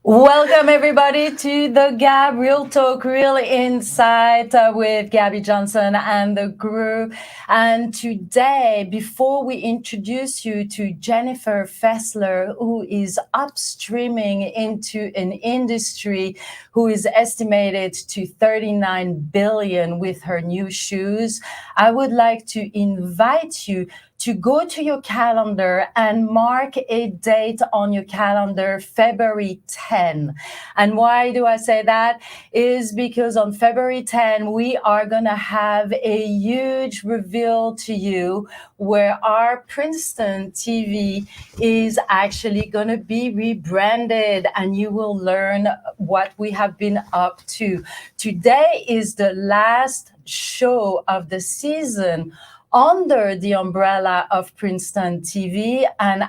Welcome everybody to the Gab Real Talk, Real Insight with Gabby Johnson and the crew. And today, before we introduce you to Jennifer Fessler, who is upstreaming into an industry who is estimated to 39 billion with her new shoes, I would like to invite you to go to your calendar and mark a date on your calendar, February 10. And why do I say that? Is because on February 10, we are going to have a huge reveal to you where our Princeton TV is actually going to be rebranded, and you will learn what we have been up to. Today is the last show of the season under the umbrella of Princeton TV, and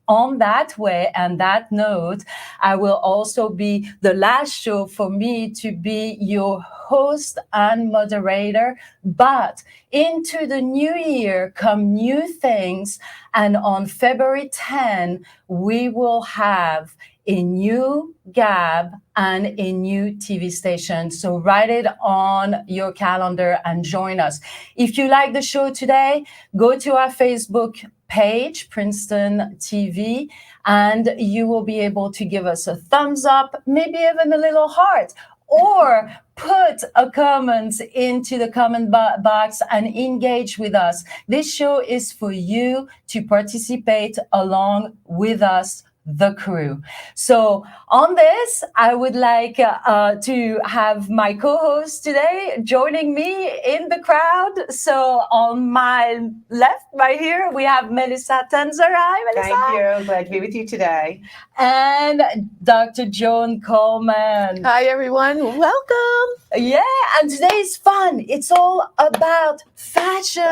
on that way and that note, I will also be the last show for me to be your host and moderator. But into the new year come new things, and on February 10, we will have a new Gab and a new TV station. So write it on your calendar and join us. If you like the show today, go to our Facebook page, Princeton TV, and you will be able to give us a thumbs up, maybe even a little heart, or put a comment into the comment box and engage with us. This show is for you to participate along with us, the crew. So on this, I would like to have my co-host today joining me in the crowd. So on my left, right here, we have Melissa Tenzer. Hi, Melissa. Thank you. Glad to be with you today. And Dr. Joan Coleman. Hi, everyone. Welcome. Yeah, and today is fun. It's all about fashion.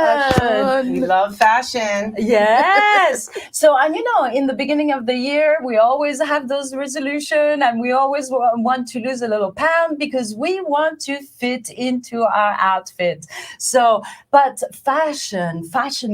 We love fashion. Yes. So, and in the beginning of the year, we always have those resolutions, and we always want to lose a little pound because we want to fit into our outfit. So, but fashion,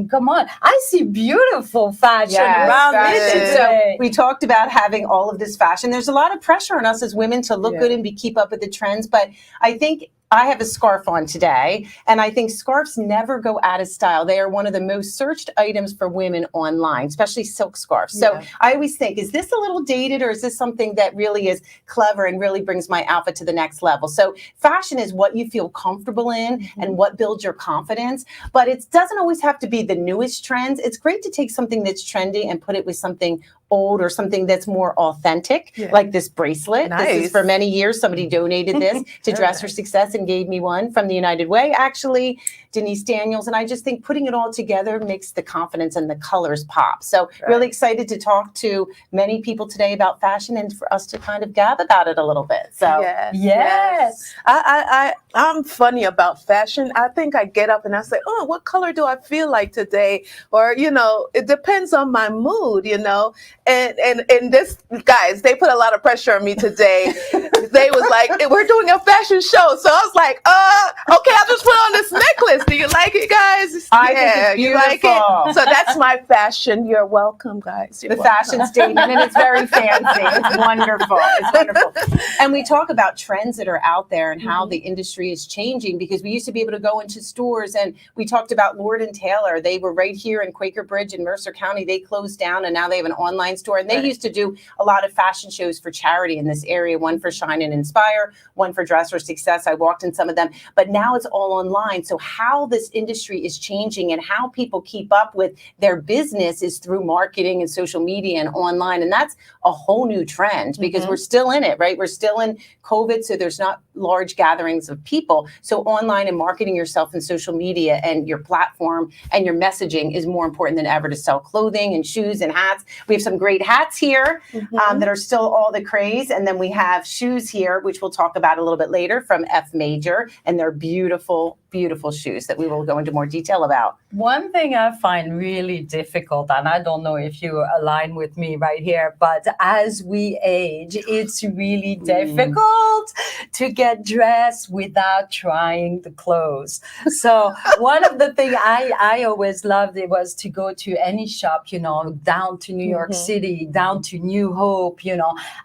come on. I see beautiful fashion around me today. So we talked about having all of this fashion. There's a lot of pressure on us as women to look good and keep up with the trends, but I think I have a scarf on today, and I think scarves never go out of style. They are one of the most searched items for women online, especially silk scarves. So I always think, is this a little dated, or is this something that really is clever and really brings my outfit to the next level? So fashion is what you feel comfortable in and what builds your confidence, but it doesn't always have to be the newest trends. It's great to take something that's trendy and put it with something old or something that's more authentic, like this bracelet. Nice. This is for many years. Somebody donated this to Dress for Success and gave me one from the United Way, actually, Denise Daniels. And I just think putting it all together makes the confidence and the colors pop. So really excited to talk to many people today about fashion and for us to kind of gab about it a little bit. So Yes. I'm funny about fashion. I think I get up and I say, oh, what color do I feel like today? Or, it depends on my mood, And this, guys, they put a lot of pressure on me today. They was like, we're doing a fashion show. So I was like, okay, I'll just put on this necklace. Do you like it, guys? I think it's beautiful. You like it? So that's my fashion. You're welcome, guys. You're welcome. Fashion statement, and it's very fancy. It's wonderful. It's wonderful. And we talk about trends that are out there and how the industry is changing, because we used to be able to go into stores, and we talked about Lord & Taylor. They were right here in Quaker Bridge in Mercer County. They closed down, and now they have an online store, and they used to do a lot of fashion shows for charity in this area, one for Shine and Inspire, one for Dress for Success. I walked in some of them, but now it's all online. So how this industry is changing and how people keep up with their business is through marketing and social media and online. And that's a whole new trend, because we're still in it, right? We're still in COVID, so there's not large gatherings of people. So online and marketing yourself in social media and your platform and your messaging is more important than ever to sell clothing and shoes and hats. We have some great hats here that are still all the craze. And then we have shoes here, which we'll talk about a little bit later, from F Major, and they're beautiful, beautiful shoes. shoes that we will go into more detail about. One thing I find really difficult, and I don't know if you align with me right here, but as we age, it's really difficult to get dressed without trying the clothes. So one of the things I always loved it was to go to any shop, down to New York City, down to New Hope,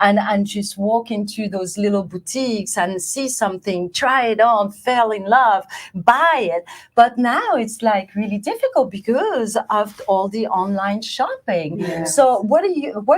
and just walk into those little boutiques and see something, try it on, fell in love, buy it. But now it's like really difficult because of all the online shopping. Yes. So what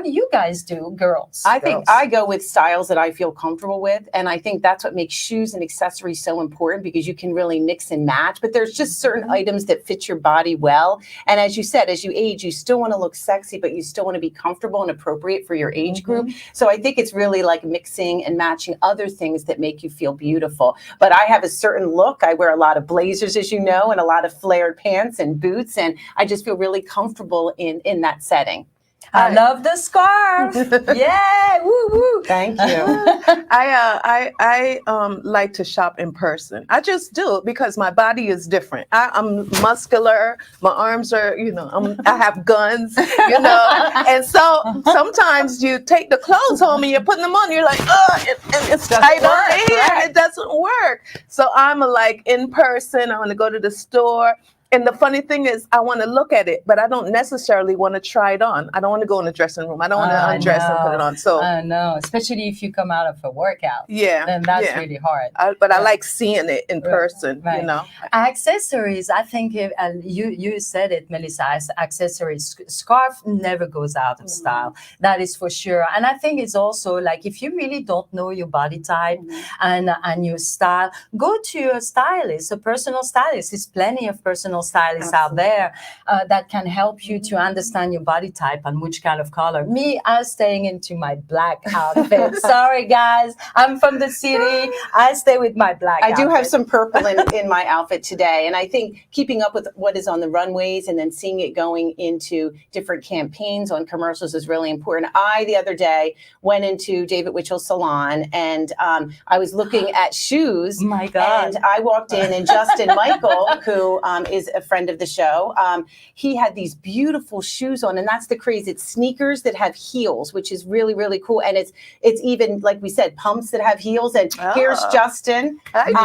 do you guys do, girls? I think I go with styles that I feel comfortable with. And I think that's what makes shoes and accessories so important, because you can really mix and match. But there's just certain items that fit your body well. And as you said, as you age, you still want to look sexy, but you still want to be comfortable and appropriate for your age group. So I think it's really like mixing and matching other things that make you feel beautiful. But I have a certain look. I wear a lot of blazers, as you know, and a lot of flared pants and boots. And I just feel really comfortable in that setting. I love the scarf. Yeah, woo woo. Thank you. I like to shop in person. I just do because my body is different. I'm muscular. My arms are, I have guns, and so sometimes you take the clothes home and you're putting them on. You're like, and it's tight on me, and it doesn't work. So I'm like in person. I want to go to the store. And the funny thing is, I want to look at it, but I don't necessarily want to try it on. I don't want to go in the dressing room. I don't want to undress and put it on. So I know, especially if you come out of a workout. Yeah, then that's really hard. But I like seeing it in person. Right. Accessories. I think you said it, Melissa. Accessories, scarf never goes out of style. That is for sure. And I think it's also like if you really don't know your body type and your style, go to a stylist, a personal stylist. There's plenty of personal stylists out there that can help you to understand your body type and which kind of color. Me, I'm staying into my black outfit. Sorry, guys. I'm from the city. I stay with my black I do outfit. have some purple in my outfit today. And I think keeping up with what is on the runways and then seeing it going into different campaigns on commercials is really important. The other day, went into David Witchell's salon and I was looking at shoes. My God. And I walked in and Justin Michael, who is a friend of the show, he had these beautiful shoes on, and that's the craze. It's sneakers that have heels, which is really, really cool. And it's even, like we said, pumps that have heels. And here's Justin, Michael,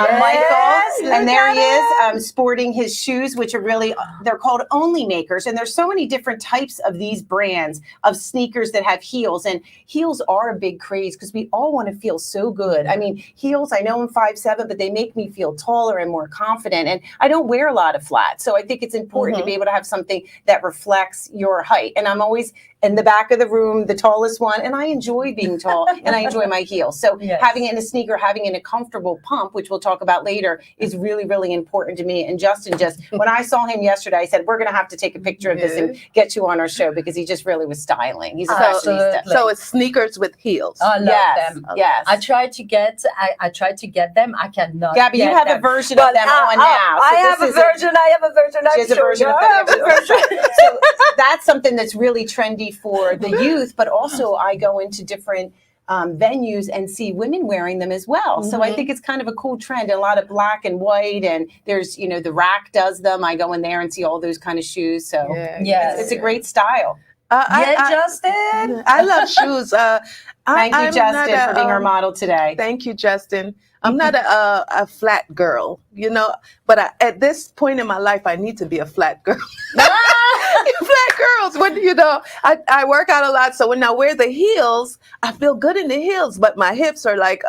and there he is sporting his shoes, which are really, they're called Only Makers. And there's so many different types of these brands of sneakers that have heels. And heels are a big craze because we all want to feel so good. I mean, heels, I know I'm 5'7", but they make me feel taller and more confident. And I don't wear a lot of flats. So I think it's important to be able to have something that reflects your height. And I'm always in the back of the room, the tallest one, and I enjoy being tall and I enjoy my heels. So having it in a sneaker, having it in a comfortable pump, which we'll talk about later, is really, really important to me. And Justin when I saw him yesterday, I said, we're going to have to take a picture of this and get you on our show because he just really was styling. He's a fashionista. So it's sneakers with heels. I love them. Yes. I tried to get them. I cannot. Gabby, get you have them. a version of them on now. So I have a version. She has a version of them. So that's something that's really trendy for the youth, but also I go into different venues and see women wearing them as well. So I think it's kind of a cool trend. A lot of black and white, and there's, the Rack does them. I go in there and see all those kind of shoes. So it's a great style. Justin. I love shoes. Thank you, Justin, for being our model today. Thank you, Justin. I'm not a flat girl, but at this point in my life, I need to be a flat girl. Flat girls, I work out a lot. So when I wear the heels, I feel good in the heels, but my hips are like,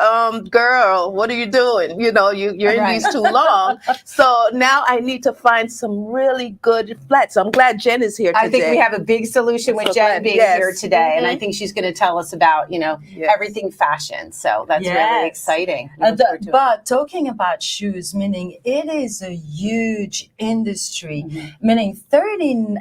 girl, what are you doing? You're in these too long. So now I need to find some really good flats. So I'm glad Jen is here today. I think we have a big solution with Jen being here today. And I think she's going to tell us about, everything fashion. So that's really exciting. But talking about shoes, meaning it is a huge industry, meaning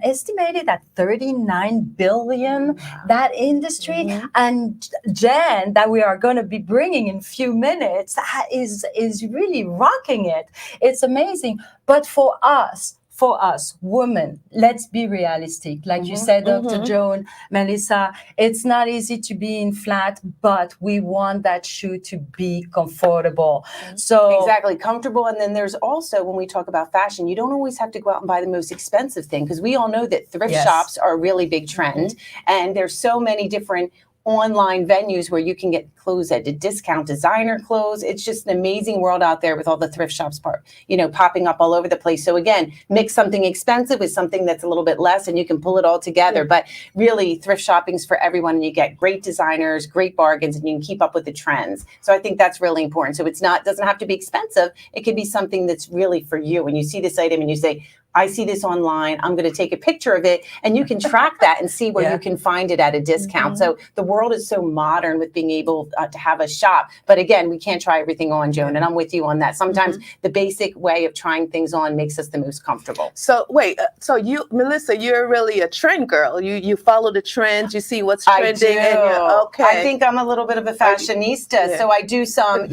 estimated at 39 billion, that industry. And Jen, that we are going to be bringing in a few minutes, is really rocking it. It's amazing. But for us, for us women, let's be realistic. Like you said, Dr. Joan, Melissa, it's not easy to be in flat, but we want that shoe to be comfortable. So Exactly, comfortable. And then there's also, when we talk about fashion, you don't always have to go out and buy the most expensive thing, because we all know that thrift Yes. shops are a really big trend. And there's so many different online venues where you can get clothes at a discount, designer clothes. It's just an amazing world out there with all the thrift shops popping up all over the place. So again, mix something expensive with something that's a little bit less, and you can pull it all together. But really, thrift shopping's for everyone, and you get great designers, great bargains, and you can keep up with the trends. So I think that's really important. So doesn't have to be expensive. It could be something that's really for you. When you see this item and you say, I see this online, I'm going to take a picture of it, and you can track that and see where you can find it at a discount. So the world is so modern with being able to have a shop. But again, we can't try everything on, Joan, and I'm with you on that. Sometimes the basic way of trying things on makes us the most comfortable. So wait, so you, Melissa, you're really a trend girl. You follow the trends. You see what's trending. I do. Okay. I think I'm a little bit of a fashionista, so I do some,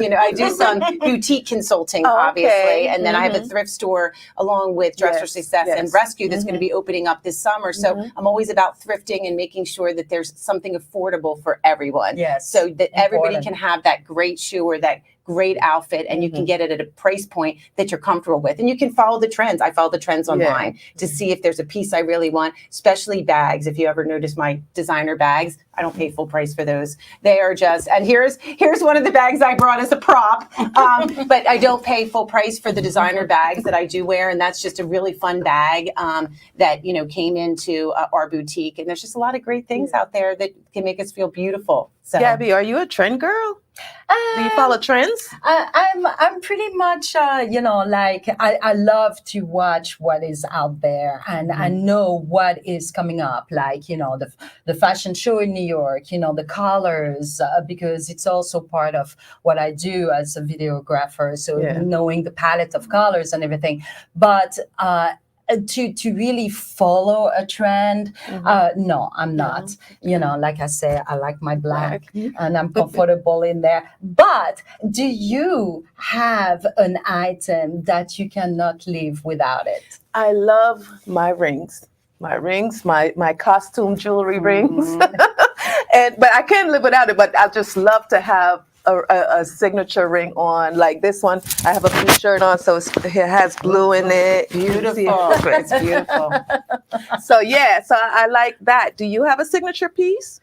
some boutique consulting, obviously, and then I have a thrift store along with Dress for Success and Rescue that's going to be opening up this summer. So I'm always about thrifting and making sure that there's something affordable for everyone. Yes. So that everybody can have that great shoe or that great outfit, and you can get it at a price point that you're comfortable with. And you can follow the trends. I follow the trends online to see if there's a piece I really want, especially bags. If you ever notice my designer bags, I don't pay full price for those. They are just, and here's one of the bags I brought as a prop, but I don't pay full price for the designer bags that I do wear. And that's just a really fun bag that, came into our boutique. And there's just a lot of great things out there that can make us feel beautiful. So, Gabby, are you a trend girl? Do you follow trends? I'm pretty much, I love to watch what is out there, and I know what is coming up, like, the fashion show in New York, the colors, because it's also part of what I do as a videographer. So knowing the palette of colors and everything. But to really follow a trend, no, I'm not. Like I say, I like my black and I'm comfortable in there. But do you have an item that you cannot live without it? I love my rings. My costume jewelry rings. But I can't live without it, but I just love to have a signature ring on, like this one. I have a blue shirt on, so it has blue in it. beautiful. It's beautiful. So I like that. Do you have a signature piece?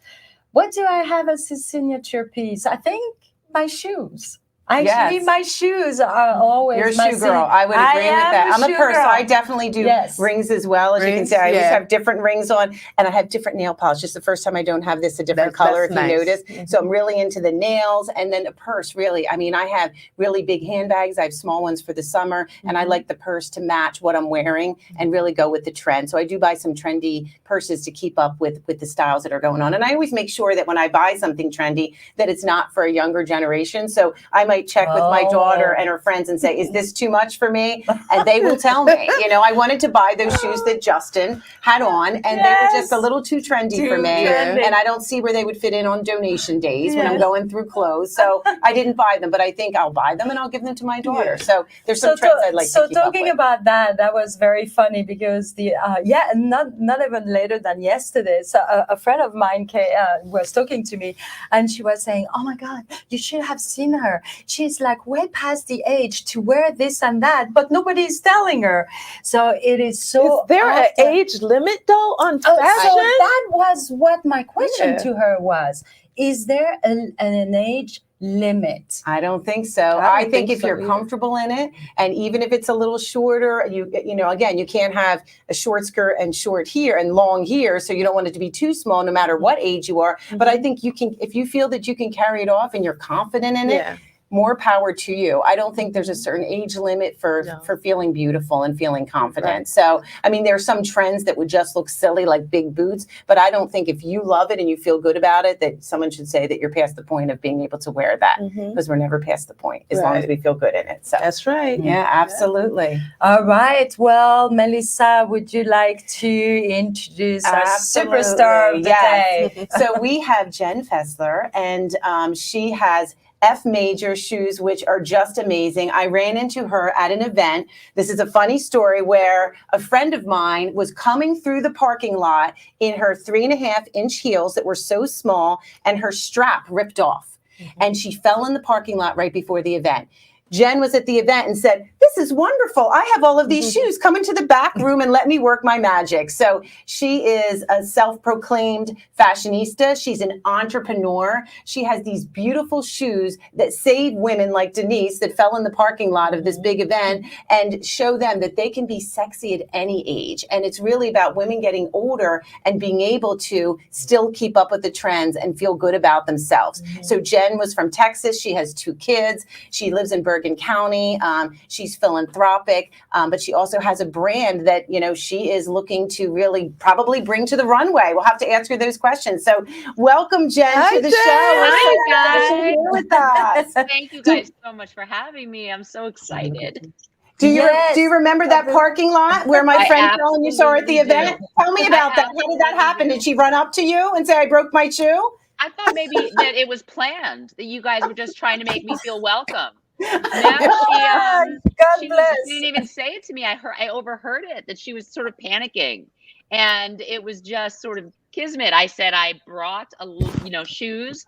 What do I have as a signature piece? I think my shoes. Actually, my shoes are always You're a my shoe girl. I would agree with that. I'm a purse, so I definitely do rings as well. As you can see, I always have different rings on, and I have different nail polish. Just the first time I don't have this a different color, if you notice. So I'm really into the nails, and then a purse, really. I mean, I have really big handbags. I have small ones for the summer, and I like the purse to match what I'm wearing and really go with the trend. So I do buy some trendy purses to keep up with the styles that are going on. And I always make sure that when I buy something trendy, that it's not for a younger generation. So I might check with my daughter and her friends and say, is this too much for me? And they will tell me. I wanted to buy those shoes that Justin had on, and they were just a little too trendy for me. And I don't see where they would fit in on donation days when I'm going through clothes. So I didn't buy them, but I think I'll buy them and I'll give them to my daughter. So there's some trends I'd like to keep up with. So talking about that was very funny, because not even later than yesterday, so a friend of mine was talking to me, and she was saying, oh my God, you should have seen her. She's like way past the age to wear this and that, but nobody's telling her. So it is so. Is there an age limit though on fashion? So that was what my question to her was. Is there an age limit? I don't think so. I think if you're comfortable in it, and even if it's a little shorter, again, you can't have a short skirt and short here and long here, so you don't want it to be too small no matter what age you are. But I think you can, if you feel that you can carry it off and you're confident in it, more power to you. I don't think there's a certain age limit for feeling beautiful and feeling confident. So, I mean, there are some trends that would just look silly, like big boots, but I don't think if you love it and you feel good about it, that someone should say that you're past the point of being able to wear that, because we're never past the point as long as we feel good in it. So that's right. Yeah, absolutely. All right. Well, Melissa, would you like to introduce our superstar of the day? So we have Jen Fessler, and she has F Major shoes, which are just amazing. I ran into her at an event. This is a funny story where a friend of mine was coming through the parking lot in her 3.5-inch heels that were so small, and her strap ripped off. And she fell in the parking lot right before the event. Jen was at the event and said, "This is wonderful. I have all of these shoes. Come into the back room and let me work my magic." So she is a self-proclaimed fashionista. She's an entrepreneur. She has these beautiful shoes that save women like Denise that fell in the parking lot of this big event and show them that they can be sexy at any age. And it's really about women getting older and being able to still keep up with the trends and feel good about themselves. So Jen was from Texas. She has 2 kids. She lives in Bergen County. She's philanthropic, but she also has a brand that, she is looking to really probably bring to the runway. We'll have to answer those questions. So welcome, Jen, Hi, to the Jen. show. Hi, You're here with us. Thank you guys so much for having me. I'm so excited. Do you Yes. do you remember that parking lot where my I friend fell and you saw her at the absolutely event? Tell me about that. How did that happen? Did she run up to you and say, "I broke my shoe"? I thought maybe that it was planned, that you guys were just trying to make me feel welcome. No, God she bless. didn't even say it to me. I overheard it, that she was sort of panicking, and it was just sort of kismet. I said I brought shoes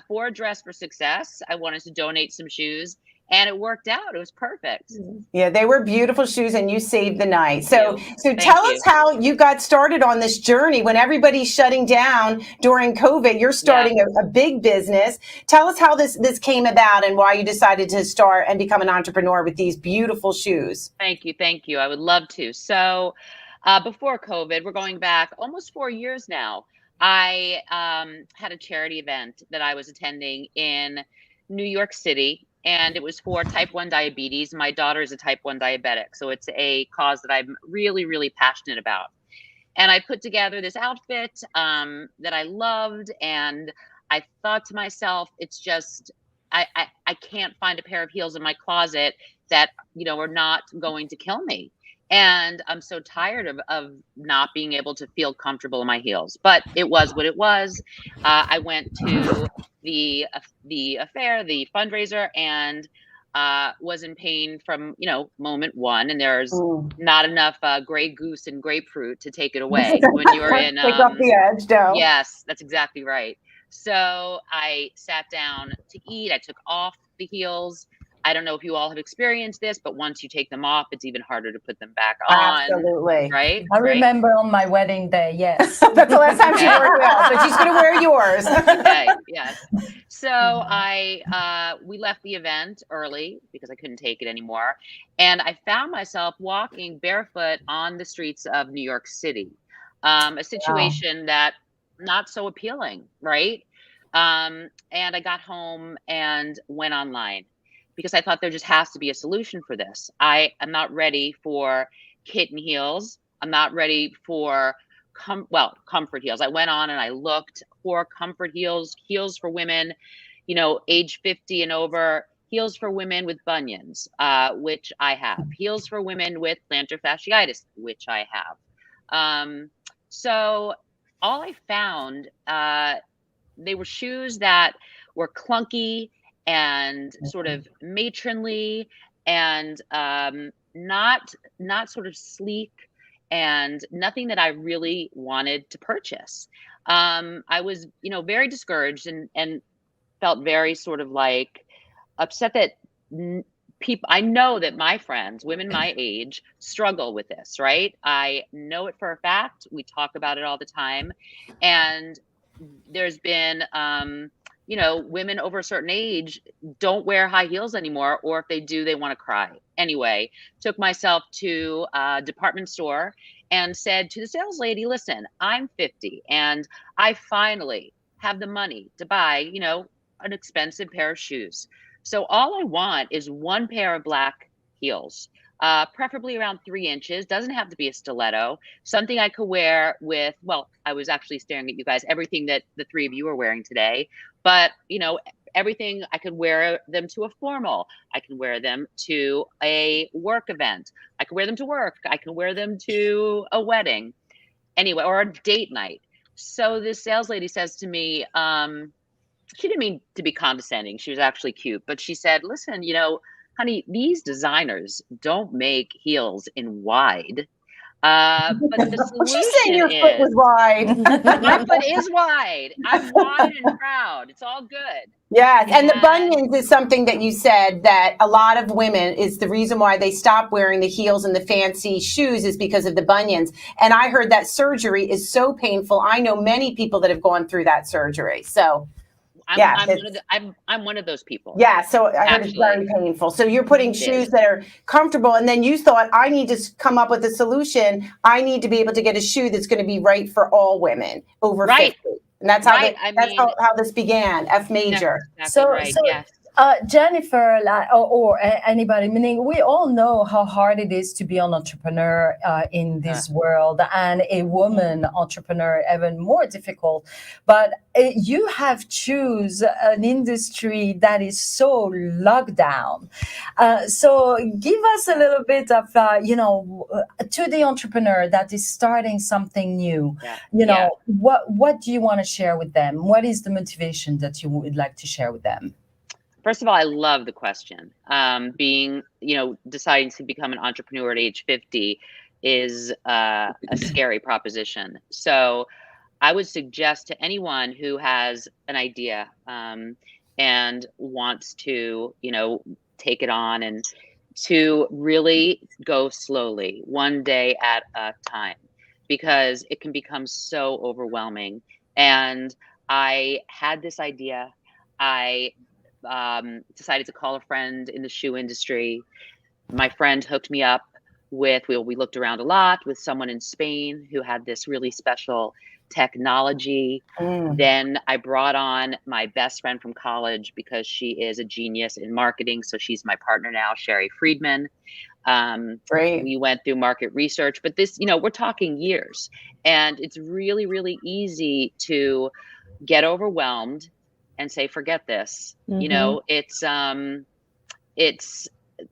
for Dress for Success. I wanted to donate some shoes, and it worked out. It was perfect. Yeah, they were beautiful shoes, and you saved the night. So Thank tell you. us how you got started on this journey. When everybody's shutting down during COVID, you're starting a big business. Tell us how this came about and why you decided to start and become an entrepreneur with these beautiful shoes. Thank you. I would love to. So before COVID, we're going back almost 4 years now. I had a charity event that I was attending in New York City, and it was for type 1 diabetes. My daughter is a type 1 diabetic, so it's a cause that I'm really, really passionate about. And I put together this outfit that I loved, and I thought to myself, it's just, I can't find a pair of heels in my closet that, are not going to kill me. And I'm so tired of not being able to feel comfortable in my heels. But it was what it was. I went to the affair, the fundraiser, and was in pain from moment one. And there's not enough Grey Goose and grapefruit to take it away when you're in. Take off the edge, no. Yes, that's exactly right. So I sat down to eat. I took off the heels. I don't know if you all have experienced this, but once you take them off, it's even harder to put them back on. Absolutely. Right? I remember on my wedding day, yes. That's the last time she wore heels, but she's going to wear yours. Okay, yes. So we left the event early because I couldn't take it anymore. And I found myself walking barefoot on the streets of New York City. A situation that not so appealing, right? And I got home and went online, because I thought there just has to be a solution for this. I am not ready for kitten heels. I'm not ready for comfort heels. I went on and I looked for comfort heels for women, age 50 and over, heels for women with bunions, which I have, heels for women with plantar fasciitis, which I have. So all I found, they were shoes that were clunky and sort of matronly and not sort of sleek, and nothing that I really wanted to purchase. I was, very discouraged and felt very sort of like upset that people, I know that my friends, women my age, struggle with this, right? I know it for a fact. We talk about it all the time. And there's been, women over a certain age don't wear high heels anymore, or if they do, they want to cry. Anyway, took myself to a department store and said to the sales lady, "Listen, I'm 50 and I finally have the money to buy, an expensive pair of shoes. So all I want is one pair of black heels, preferably around 3 inches. Doesn't have to be a stiletto. Something I could wear with, well, I was actually staring at you guys, everything that the three of you are wearing today. But, everything, I could wear them to a formal. I can wear them to a work event. I can wear them to work. I can wear them to a wedding. Anyway, or a date night." So this sales lady says to me, she didn't mean to be condescending. She was actually cute, but she said, "Listen, honey, these designers don't make heels in wide. But the She's saying solution your foot was is wide. my foot is wide. I'm wide and proud. It's all good." Yes, and the And bunions is something that you said that a lot of women is the reason why they stop wearing the heels and the fancy shoes is because of the bunions. And I heard that surgery is so painful. I know many people that have gone through that surgery. So yeah, I'm one of those people. yeah, so I heard it's very painful. So you're putting shoes that are comfortable, and then you thought, I need to come up with a solution. I need to be able to get a shoe that's going to be right for all women over 50. And that's how how this began, F Major. Exactly yes. Jennifer, or anybody, meaning we all know how hard it is to be an entrepreneur in this world, and a woman entrepreneur even more difficult. But you have choose an industry that is so locked down. So give us a little bit of, to the entrepreneur that is starting something new. What do you want to share with them? What is the motivation that you would like to share with them? First of all, I love the question. Deciding to become an entrepreneur at age 50 is a scary proposition. So I would suggest to anyone who has an idea and wants to, take it on, and to really go slowly, one day at a time, because it can become so overwhelming. And I had this idea. I decided to call a friend in the shoe industry. My friend hooked me up with, we looked around a lot, with someone in Spain who had this really special technology. Then I brought on my best friend from college because she is a genius in marketing. So she's my partner now, Sherry Friedman. Great. We went through market research, but this, we're talking years, and it's really, really easy to get overwhelmed and say, forget this. It's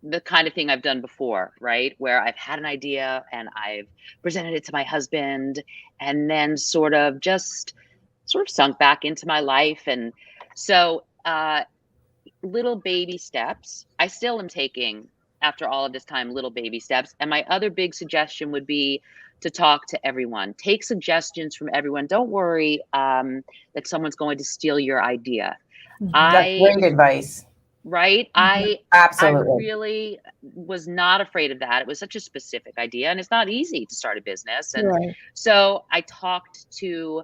the kind of thing I've done before, right? Where I've had an idea and I've presented it to my husband, and then sort of sunk back into my life. And so little baby steps. I still am taking, after all of this time, little baby steps. And my other big suggestion would be to talk to everyone. Take suggestions from everyone. Don't worry that someone's going to steal your idea. That's great advice. Right? Absolutely. I really was not afraid of that. It was such a specific idea, and it's not easy to start a business. And so I talked to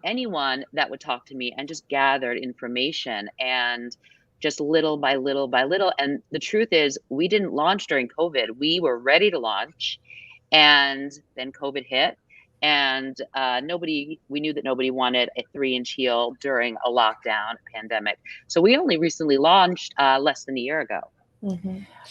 anyone that would talk to me, and just gathered information, and just little by little by little. And the truth is, we didn't launch during COVID. We were ready to launch, and then COVID hit, and we knew that nobody wanted a 3-inch heel during a lockdown pandemic. So we only recently launched less than a year ago.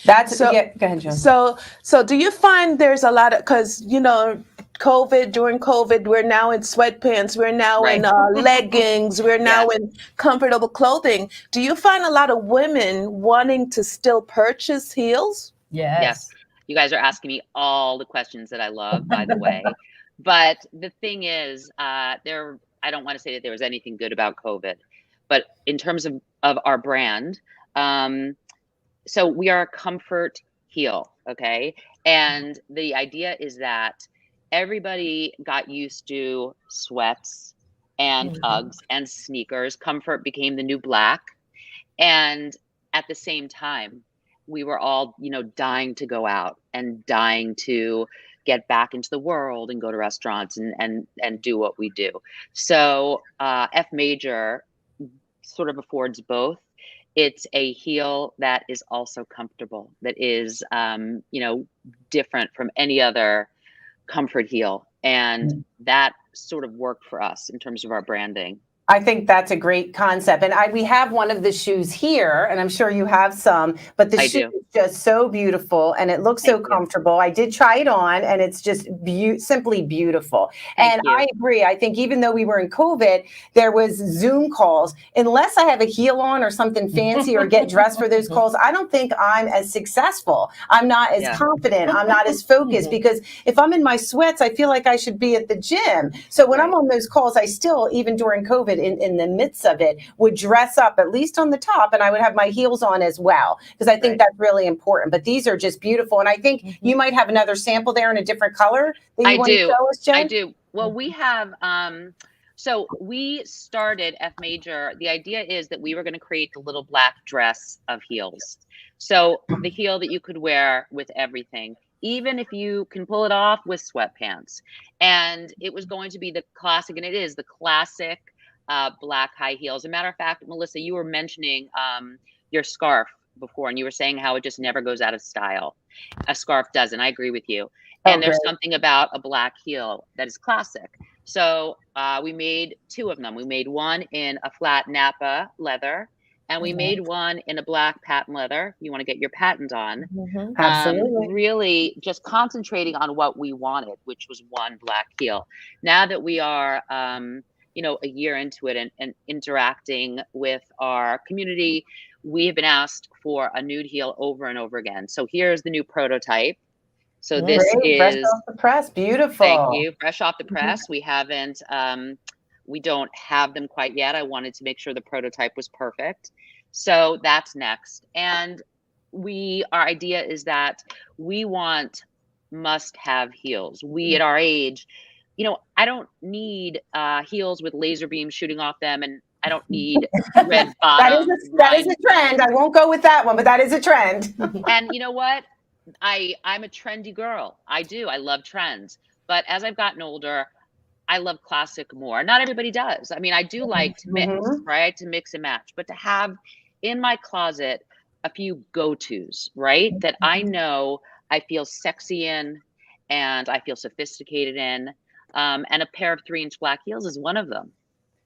That's So- go ahead, Joan. So do you find there's a lot of, because during COVID, we're now in sweatpants, we're now in leggings, we're now in comfortable clothing. Do you find a lot of women wanting to still purchase heels? Yes. You guys are asking me all the questions that I love, by the way. But the thing is, I don't want to say that there was anything good about COVID, but in terms of our brand, so we are a comfort heel, okay? And the idea is that everybody got used to sweats and Uggs and sneakers. Comfort became the new black. And at the same time, we were all, dying to go out and dying to get back into the world and go to restaurants and do what we do. So F Major sort of affords both. It's a heel that is also comfortable, that is, different from any other comfort heel. And that sort of worked for us in terms of our branding. I think that's a great concept. And we have one of the shoes here, and I'm sure you have some, but the shoe is just so beautiful, and it looks so comfortable. I did try it on, and it's just simply beautiful. And I agree. I think even though we were in COVID, there was Zoom calls. Unless I have a heel on or something fancy or get dressed for those calls, I don't think I'm as successful. I'm not as confident. I'm not as focused, because if I'm in my sweats, I feel like I should be at the gym. So when I'm on those calls, I still, even during COVID, outfit in the midst of it, would dress up at least on the top, and I would have my heels on as well, because I think Right. that's really important. But these are just beautiful, and I think you might have another sample there in a different color that you I want to do. show us, Jen. I do. Well, we have, so we started F Major. The idea is that we were going to create the little black dress of heels. So the heel that you could wear with everything, even if you can pull it off with sweatpants. And it was going to be the classic, and it is the classic black high heels. As a matter of fact, Melissa, you were mentioning your scarf before, and you were saying how it just never goes out of style. A scarf doesn't. I agree with you. And there's something about a black heel that is classic. So we made 2 of them. We made one in a flat Napa leather, and we made one in a black patent leather. You want to get your patent on. Absolutely. Really just concentrating on what we wanted, which was one black heel. Now that we are, a year into it and interacting with our community, we have been asked for a nude heel over and over again. So here's the new prototype. So this Great. Fresh is, off the press. Beautiful. thank you, fresh off the press. We haven't, we don't have them quite yet. I wanted to make sure the prototype was perfect. So that's next. And our idea is that we want must-have heels. We at our age, I don't need heels with laser beams shooting off them, and I don't need red bottom. That is a trend. I won't go with that one, but that is a trend. And you know what? I'm a trendy girl. I love trends. But as I've gotten older, I love classic more. Not everybody does. I mean, I do like to mix, right? To mix and match, but to have in my closet a few go-tos, right? That I know I feel sexy in and I feel sophisticated in. And a pair of 3-inch black heels is one of them.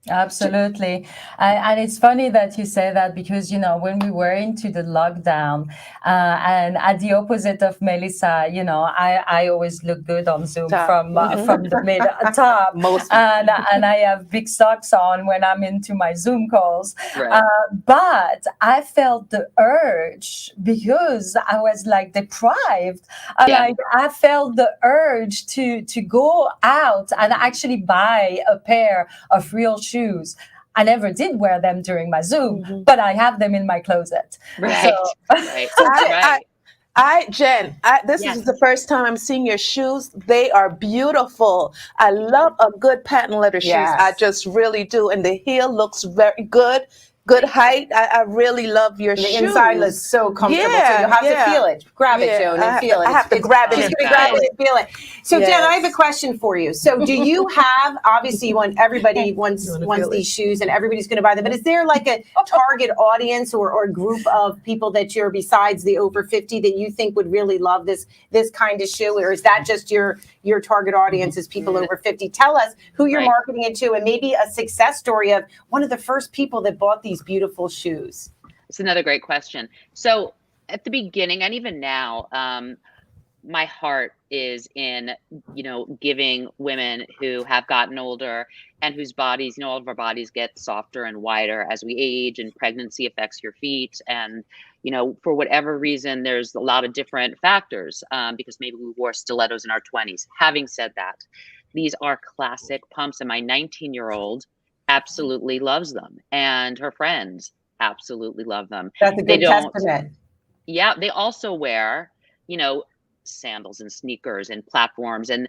Absolutely. And it's funny that you say that, because, when we were into the lockdown, and at the opposite of Melissa, I always look good on Zoom from the mid top. And I have big socks on when I'm into my Zoom calls. Right. But I felt the urge, because I was like deprived. And I felt the urge to go out and actually buy a pair of real shoes. I never did wear them during my Zoom, but I have them in my closet. Right. Jen, this is the first time I'm seeing your shoes. They are beautiful. I love a good patent leather shoes. I just really do. And the heel looks very good. Good height. I really love your shoes. The inside looks so comfortable. So you have to feel it. Grab it, Joan, and feel it. I have to grab it and feel it. So, Jen, I have a question for you. So, do you have, obviously, you want everybody wants these shoes and everybody's going to buy them, but is there like a target audience or group of people that you're, besides the over 50, that you think would really love this kind of shoe? Or is that just your target audience is people over 50? Tell us who you're marketing it to, and maybe a success story of one of the first people that bought these beautiful shoes. It's another great question. So at the beginning, and even now, my heart is in, giving women who have gotten older and whose bodies, all of our bodies get softer and wider as we age, and pregnancy affects your feet. And, for whatever reason, there's a lot of different factors, because maybe we wore stilettos in our 20s. Having said that, these are classic pumps, and my 19-year-old absolutely loves them, and her friends absolutely love them. That's a good testament. Yeah, they also wear, sandals and sneakers and platforms, and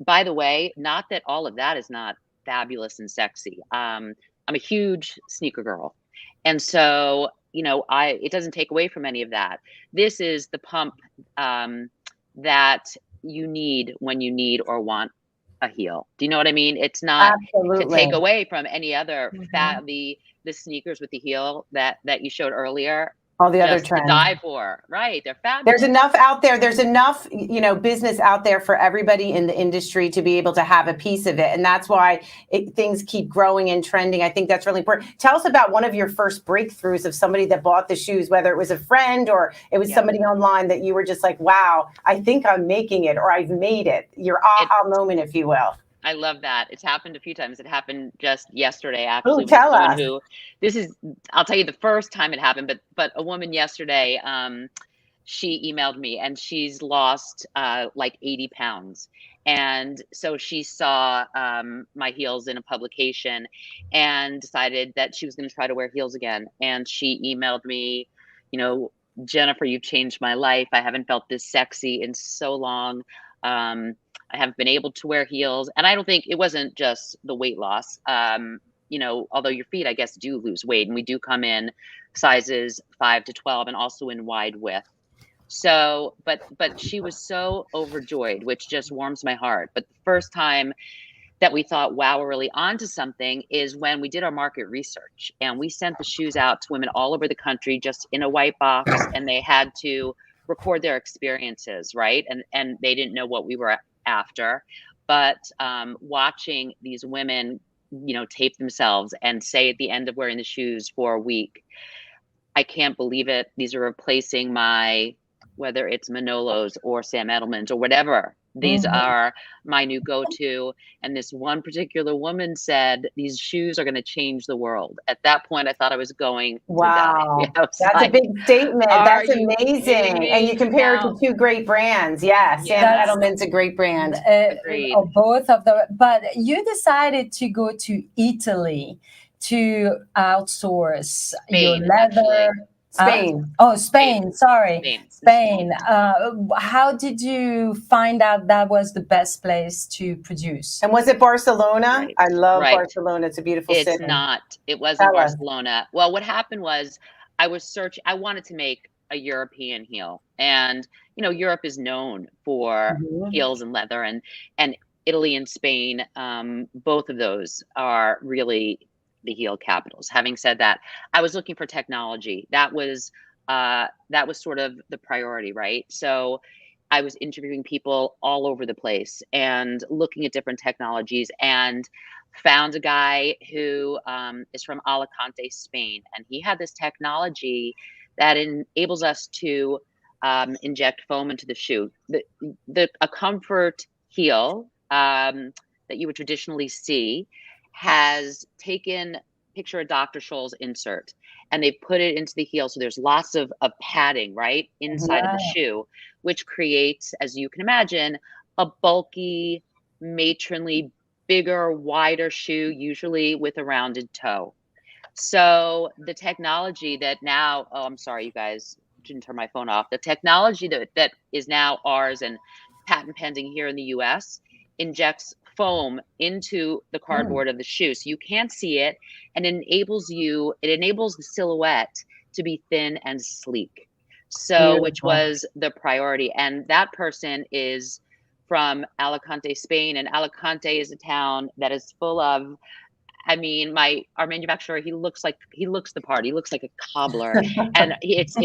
by the way, not that all of that is not fabulous and sexy. I'm a huge sneaker girl, and so it doesn't take away from any of that. This is the pump that you need when you need or want a heel. Do you know what I mean? It's not to take away from any other the sneakers with the heel that you showed earlier. All the other trends. To die for, right? They're fabulous. There's enough out there. There's enough, business out there for everybody in the industry to be able to have a piece of it, and that's why things keep growing and trending. I think that's really important. Tell us about one of your first breakthroughs of somebody that bought the shoes, whether it was a friend or it was somebody online that you were just like, "Wow, I think I'm making it," or "I've made it." Your aha moment, if you will. I love that. It's happened a few times. It happened just yesterday, actually. Tell us. I'll tell you the first time it happened, but a woman yesterday, she emailed me, and she's lost like 80 pounds. And so she saw my heels in a publication and decided that she was going to try to wear heels again. And she emailed me, you know, Jennifer, you've changed my life. I haven't felt this sexy in so long. I haven't been able to wear heels. And I don't think it wasn't just the weight loss. You know, although your feet, I guess, do lose weight, and we do come in sizes 5 to 12 and also in wide width. So, but she was so overjoyed, which just warms my heart. But the first time that we thought, wow, we're really onto something is when we did our market research, and we sent the shoes out to women all over the country just in a white box, and they had to record their experiences, right? And they didn't know what we were after. But watching these women, you know, tape themselves and say at the end of wearing the shoes for a week, I can't believe it. These are replacing my, whether it's Manolo's or Sam Edelman's or whatever. These are my new go-to. And this one particular woman said, these shoes are going to change the world. At that point, I thought I was going to die. Wow. I was That's like, a big statement. "Are That's you amazing. kidding me?" And you compare it Now- to two great brands. Yeah, Sam Yes. Edelman's a great brand. Agreed. Or both of them. But you decided to go to Italy to outsource your Spain, leather. Spain. Spain. Sorry. Spain. Spain. How did you find out that was the best place to produce? And was it Barcelona? Right. I love Right. Barcelona. It's a beautiful It's city. not. It wasn't Tell us. Barcelona. Well, what happened was I wanted to make a European heel. And, you know, Europe is known for Mhm. heels and leather, and Italy and Spain, both of those are really the heel capitals. Having said that, I was looking for technology. That was sort of the priority, right? So I was interviewing people all over the place and looking at different technologies, and found a guy who is from Alicante, Spain, and he had this technology that enables us to inject foam into the shoe. A comfort heel that you would traditionally see has taken, picture a Dr. Scholl's insert, and they put it into the heel. So there's lots of padding, right, inside of the shoe, which creates, as you can imagine, a bulky, matronly, bigger, wider shoe, usually with a rounded toe. So the technology that now, oh, I'm sorry, you guys, didn't turn my phone off. The technology that is now ours and patent pending here in the US injects foam into the cardboard of the shoe. So you can't see it, and it enables the silhouette to be thin and sleek. So, which was the priority. And that person is from Alicante, Spain. And Alicante is a town that is full of, I mean, our manufacturer, he looks the part. He looks like a cobbler. And it's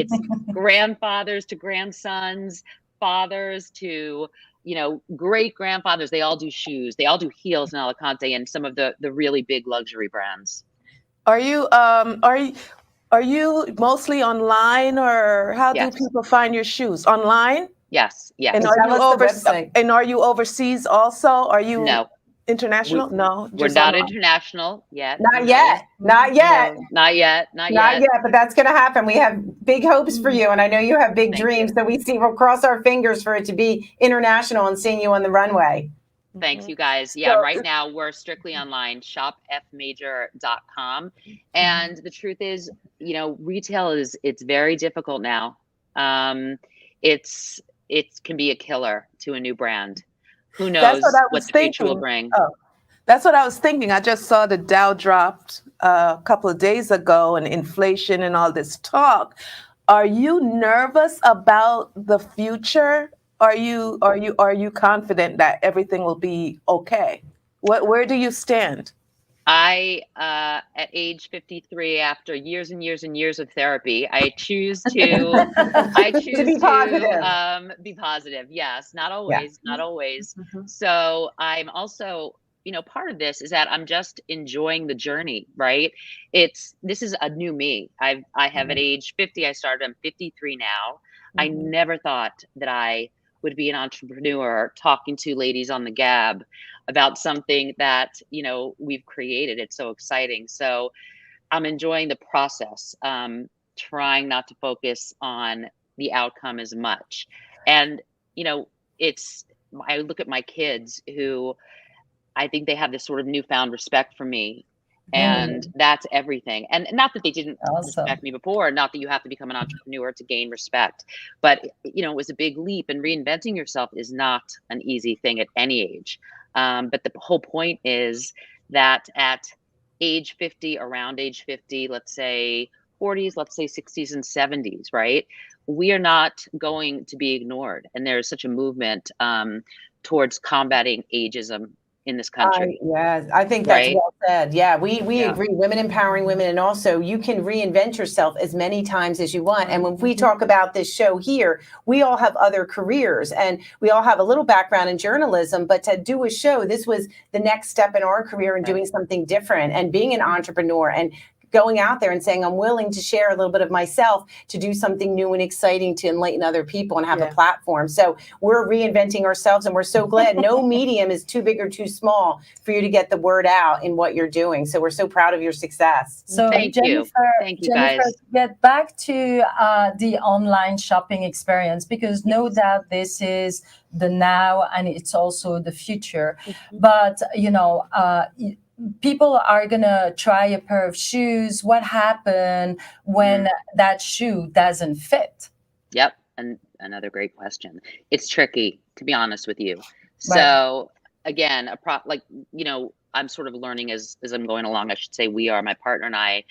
grandfathers to grandsons, fathers to, you know, great grandfathers. They all do shoes. They all do heels in Alicante and some of the really big luxury brands. Are you mostly online, or how do Yes. people find your shoes? Online? Yes. Yes. And Tell us the website. and are you overseas also? Are you No, international? No, we're just not online. international yet. Not yet. Not yet. No, not yet. Not Not yet. yet, but that's going to happen. We have big hopes for you, and I know you have big Thank dreams. you. So we'll cross our fingers for it to be international and seeing you on the runway. Thanks, you guys. Yeah, So- right now we're strictly online, shopfmajor.com. And the truth is, you know, retail it's very difficult now. It can be a killer to a new brand. Who knows what I what was the future will thinking. bring. Oh, that's what I was thinking. I just saw the Dow dropped a couple of days ago, and inflation and all this talk. Are you nervous about the future? Are you confident that everything will be okay? Where do you stand? I, at age 53, after years and years and years of therapy, I choose to be positive. Be positive. Yes, not always, not always. Mhm. So I'm also, you know, part of this is that I'm just enjoying the journey, right? This is a new me. I have at age 50, I started, I'm 53 now. I never thought that I would be an entrepreneur talking to ladies on the Gab about something that, you know, we've created. It's so exciting. So I'm enjoying the process, trying not to focus on the outcome as much. And, you know, it's, I look at my kids who I think they have this sort of newfound respect for me. And that's everything. And not that they didn't Awesome. respect me before, not that you have to become an entrepreneur to gain respect, but you know, it was a big leap, and reinventing yourself is not an easy thing at any age. But the whole point is that at age 50, around age 50, let's say 40s, let's say 60s and 70s, right? We are not going to be ignored. And there's such a movement towards combating ageism in this country, Yes, I think that's right? well said. Yeah, we Yeah. agree. Women empowering women, and also you can reinvent yourself as many times as you want. And when we talk about this show here, we all have other careers and we all have a little background in journalism, but to do a show, this was the next step in our career and doing something different and being an entrepreneur and going out there and saying, I'm willing to share a little bit of myself to do something new and exciting to enlighten other people and have a platform. So we're reinventing ourselves, and we're so glad no medium is too big or too small for you to get the word out in what you're doing. So we're so proud of your success. So Thank you. Thank you, Jennifer, guys. get back to the online shopping experience, because no doubt this is the now and it's also the future. But, you know, people are going to try a pair of shoes. What happened when that shoe doesn't fit? Yep. And another great question. It's tricky, to be honest with you. So again, like, you know, I'm sort of learning as I'm going along. I should say we are, my partner and I,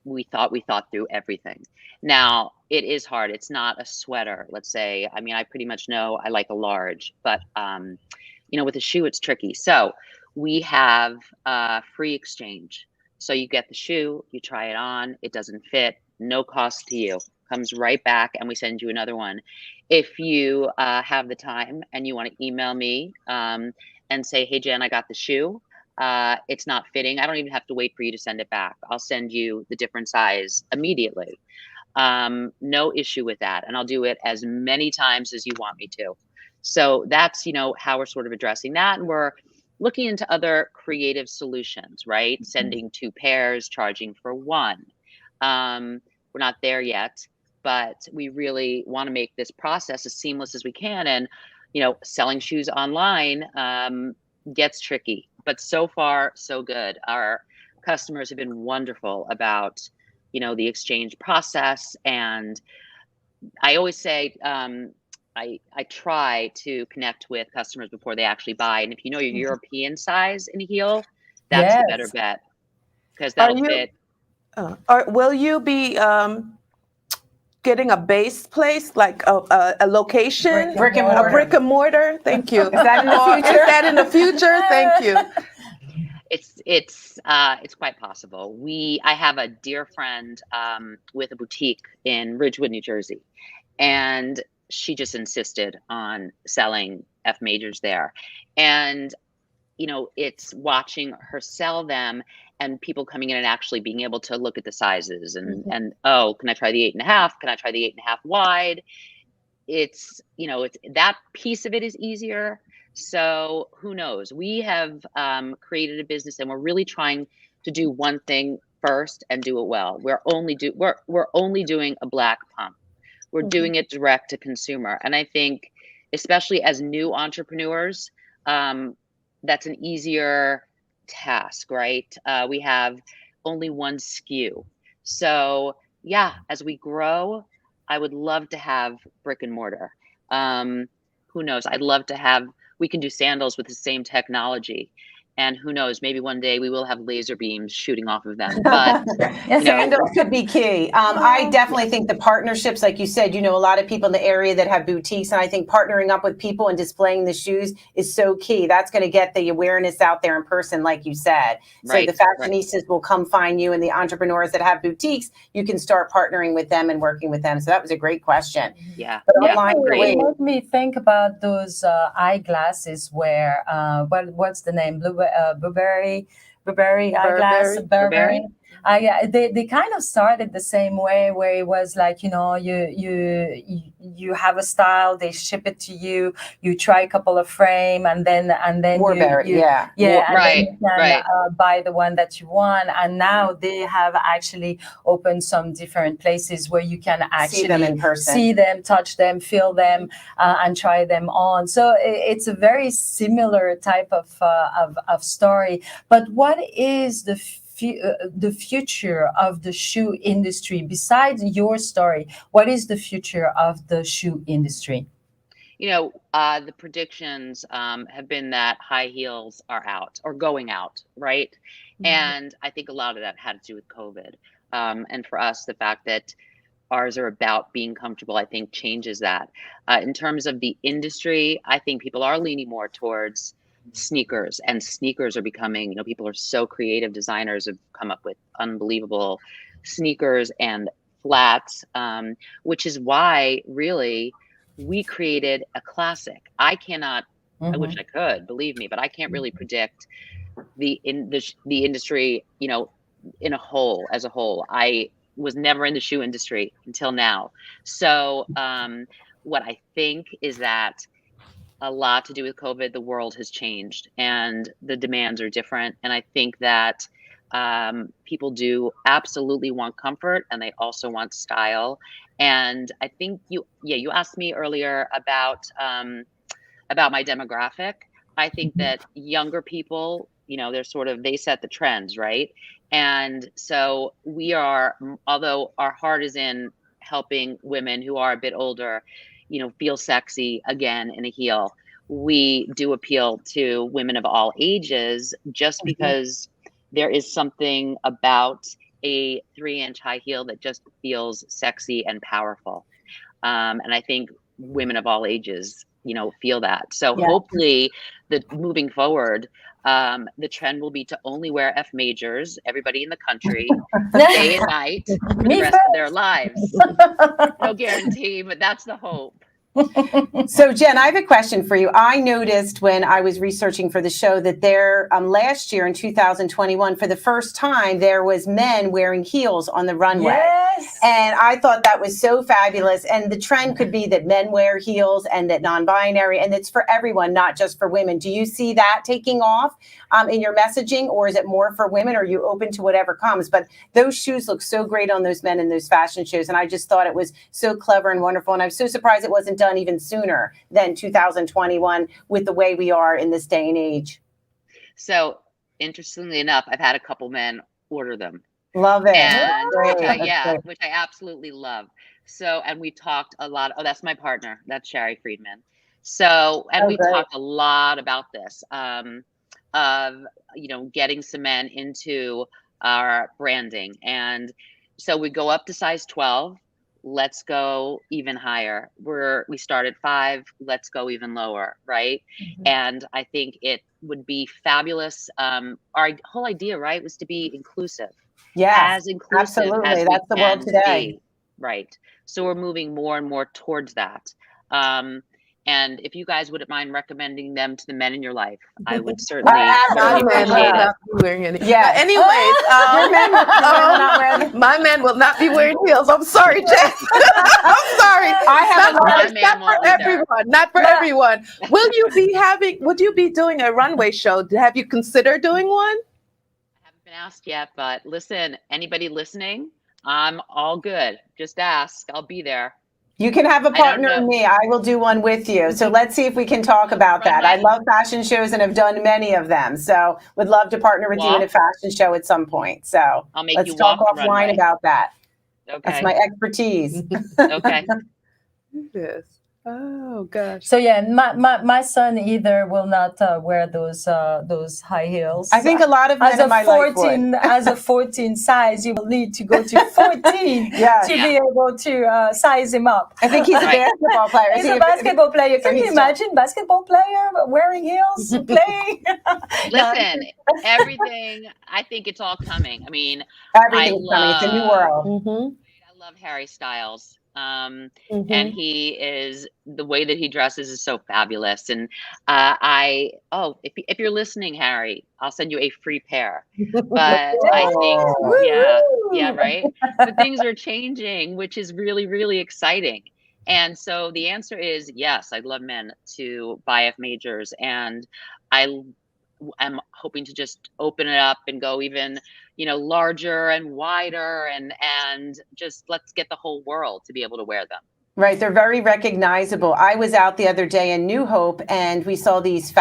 we thought through everything. Now it is hard. It's not a sweater, let's say. I mean, I pretty much know I like a large, but, you know, with a shoe, it's tricky. So we have free exchange. So you get the shoe, you try it on, it doesn't fit, no cost to you, comes right back, and we send you another one. If you have the time and you want to email me and say, hey, Jen, I got the shoe, it's not fitting, I don't even have to wait for you to send it back. I'll send you the different size immediately. No issue with that. And I'll do it as many times as you want me to. So that's, you know, how we're sort of addressing that. And we're looking into other creative solutions, right? Sending 2 pairs, charging for 1. We're not there yet, but we really want to make this process as seamless as we can. And, you know, selling shoes online gets tricky, but so far, so good. Our customers have been wonderful about, you know, the exchange process. And I always say, I try to connect with customers before they actually buy. And if you know your European size in a heel, that's the better bet, because that'll fit. Will you be getting a base place, like a location? Brick and mortar. A brick and mortar? Thank you. Is that in the future? Is that in the future? Thank you. It's quite possible. I have a dear friend with a boutique in Ridgewood, New Jersey, and she just insisted on selling F majors there. And, you know, it's watching her sell them and people coming in and actually being able to look at the sizes and oh, can I try the 8.5? Can I try the 8.5 wide? It's, you know, it's that piece of it is easier. So who knows? We have created a business, and we're really trying to do one thing first and do it well. We're only doing a black pump. We're doing it direct to consumer. And I think, especially as new entrepreneurs, that's an easier task, right? We have only one SKU. So yeah, as we grow, I would love to have brick and mortar. Who knows? I'd love to have, we can do sandals with the same technology. And who knows, maybe one day we will have laser beams shooting off of them. But sandals could be key. I definitely think the partnerships, like you said, you know, a lot of people in the area that have boutiques, and I think partnering up with people and displaying the shoes is so key. That's going to get the awareness out there in person, like you said. So the fashionistas will come find you, and the entrepreneurs that have boutiques, you can start partnering with them and working with them. So that was a great question. Yeah. But online, it made me think about those eyeglasses where, what's the name? Burberry eyeglass. Burberry. They kind of started the same way, where it was like, you have a style, they ship it to you, you try a couple of frame, and then Warburg, yeah. and then Right, you can right. buy the one that you want. And now they have actually opened some different places where you can actually See them in person. see them, touch them, feel them, and try them on. So it's a very similar type of story. But what is the future of the shoe industry besides your story? What is the future of the shoe industry? The predictions have been that high heels are out or going out, right? And I think a lot of that had to do with COVID. And for us, the fact that ours are about being comfortable, I think changes that. In terms of the industry, I think people are leaning more towards sneakers, and sneakers are becoming, people are so creative. Designers have come up with unbelievable sneakers and flats, which is why really we created a classic. I cannot, I wish I could, believe me, but I can't really predict the industry, in a whole, as a whole. I was never in the shoe industry until now. So what I think is that a lot to do with COVID, the world has changed and the demands are different. And I think that people do absolutely want comfort, and they also want style. And I think you asked me earlier about my demographic. I think that younger people, they set the trends, right? And so we are, although our heart is in helping women who are a bit older, feel sexy again in a heel, we do appeal to women of all ages, just because there is something about a 3-inch high heel that just feels sexy and powerful. And I think women of all ages, feel that. So hopefully moving forward, the trend will be to only wear F majors, everybody in the country, day and night, for the rest of their lives. No guarantee, but that's the hope. So Jen, I have a question for you. I noticed when I was researching for the show that there, last year in 2021, for the first time, there was men wearing heels on the runway. Yes. And I thought that was so fabulous. And the trend could be that men wear heels and that non-binary, and it's for everyone, not just for women. Do you see that taking off in your messaging, or is it more for women? Or are you open to whatever comes? But those shoes look so great on those men in those fashion shows. And I just thought it was so clever and wonderful. And I'm so surprised it wasn't done even sooner than 2021 with the way we are in this day and age. So interestingly enough, I've had a couple men order them. Love it. And which I absolutely love. So, and we talked a lot. Oh, that's my partner. That's Sherry Friedman. So, and we talked a lot about this, of, getting some men into our branding. And so we go up to size 12. Let's go even higher. We start at 5. Let's go even lower, right? And I think it would be fabulous. Our whole idea, right, was to be inclusive. Yes, as inclusive absolutely. as That's the world today. be, right? So we're moving more and more towards that. And if you guys wouldn't mind recommending them to the men in your life, I would certainly My man will appreciate it. not be wearing any. Yeah. But anyways, my man will not be wearing heels. I'm sorry, Jen. I'm sorry. I have not for everyone. Not for everyone. Would you be doing a runway show? Have you considered doing one? I haven't been asked yet, but listen, anybody listening, I'm all good. Just ask. I'll be there. You can have a partner in me. I will do one with you. So let's see if we can talk about that. I love fashion shows and have done many of them. So would love to partner with you in a fashion show at some point. So let's talk offline about that. Okay. That's my expertise. Okay. Yes. Oh gosh. So yeah, my son either will not wear those high heels. I think a lot of men in my life would. As a 14 size, you will need to go to 14 to be able to size him up. I think he's a basketball player. He's a basketball player. Can you imagine basketball player wearing heels playing? Listen, everything. I think it's all coming. I mean, everything's coming. It's a new world. I love Harry Styles. And he is, the way that he dresses is so fabulous. And if you're listening, Harry, I'll send you a free pair. But I think, Oh. yeah, right. But things are changing, which is really, really exciting. And so the answer is yes, I'd love men to buy F majors, and I'm hoping to just open it up and go even, larger and wider, and just let's get the whole world to be able to wear them. Right, they're very recognizable. I was out the other day in New Hope, and we saw these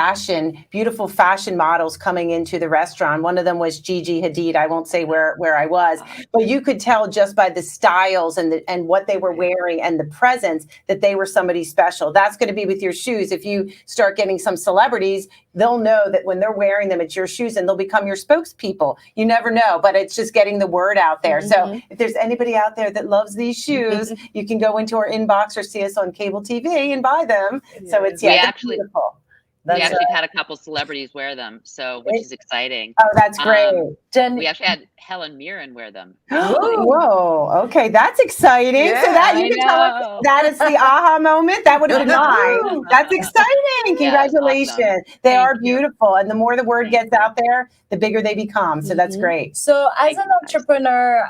beautiful fashion models coming into the restaurant. One of them was Gigi Hadid. I won't say where I was, but you could tell just by the styles and what they were wearing and the presence that they were somebody special. That's going to be with your shoes. If you start getting some celebrities, they'll know that when they're wearing them, it's your shoes, and they'll become your spokespeople. You never know, but it's just getting the word out there. So if there's anybody out there that loves these shoes, you can go into our inbox or see us on cable TV and buy them. So it's beautiful. We actually had a couple celebrities wear them, which is exciting. Oh, that's great. Jen, we actually had Helen Mirren wear them. Whoa, okay, that's exciting. Yeah, so that you can tell us that is the aha moment. That would have been mine. That's exciting. Congratulations. Yeah, awesome. They are beautiful. And the more the word gets out there, the bigger they become. So that's great. So as an entrepreneur,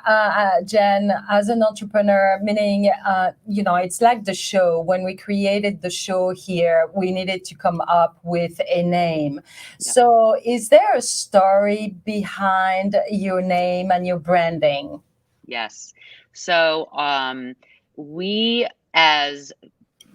Jen, meaning, it's like the show. When we created the show here, we needed to come up with a name. Yeah. So is there a story behind your name and your branding? Yes. So we were